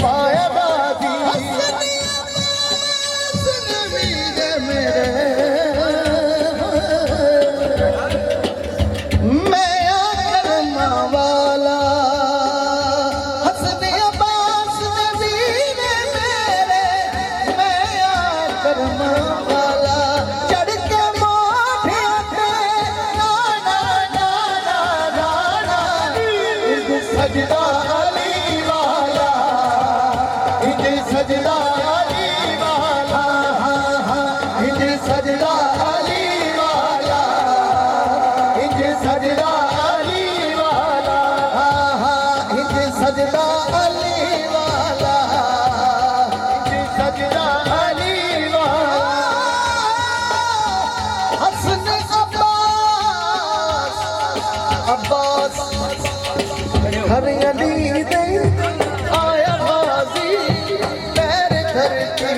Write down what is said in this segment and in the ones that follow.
पाया बाजी मेरे मैं करना वाला हसने अब्बास नबीर मेरे मैं करना वाला चढ़ के मोढ़िया पे नाना नाना नाना इज सजदा अली वाला इज सजदा अली वाला इज सजदा अली वाला इज सजदा अली वाला इज सजदा अली वाला इज सजदा अली वाला हसन अब्बास अब्बास हर अली दे आया बाजी पैर धरती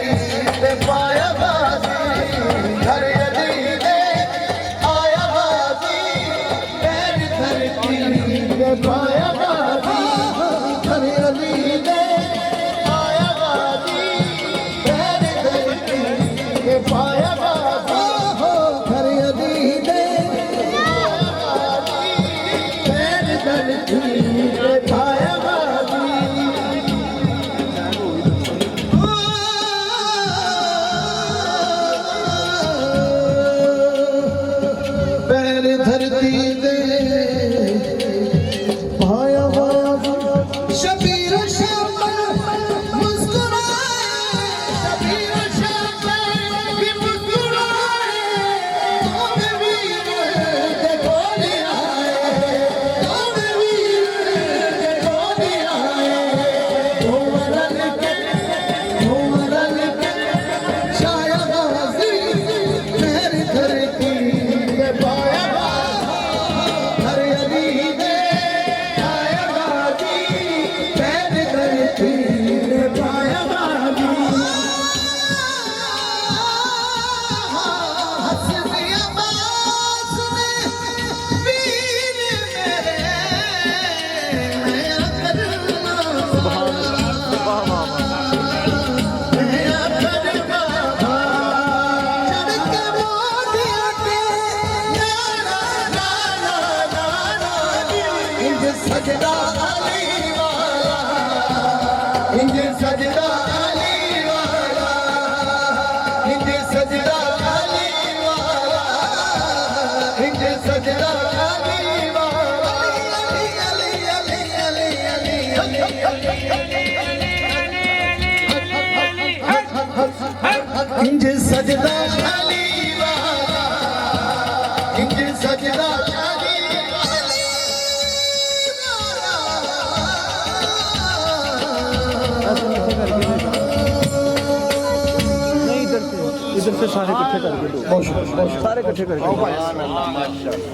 पे पाया बाजी हर अली दे आया बाजी पैर धरती पे पाया बाजी हर अली दे आया बाजी पैर धरती पे पाया बाजी हर अली दे पैर धरती पे पाया बाजी पैर धरती दे पाया बाजी शबीर शाह मुस्कुराए शबीर शाह भी मुस्कुराए कौन वीर देखो ले आए कौन वीर देखो ले आए उमरन के शाया बाजी पैर धरती पे पाया हर अली दे आया बाजी पैर धरती पे पाया बाजी हसने अब्बास ने वीर मेरे मैं करना मैं करना चढ़ के मोढ़िया पे नाना नाना नाना इंज सजदा अली वाला इंज सजदा अली वाला इंज सजदा अली वाला इंज सजदा अली वाला अली अली अली अली अली इंज सजदा अली वाला इंज सजदा अली नहीं इधर से सारे इकट्ठे करके दो सारे इकट्ठे करके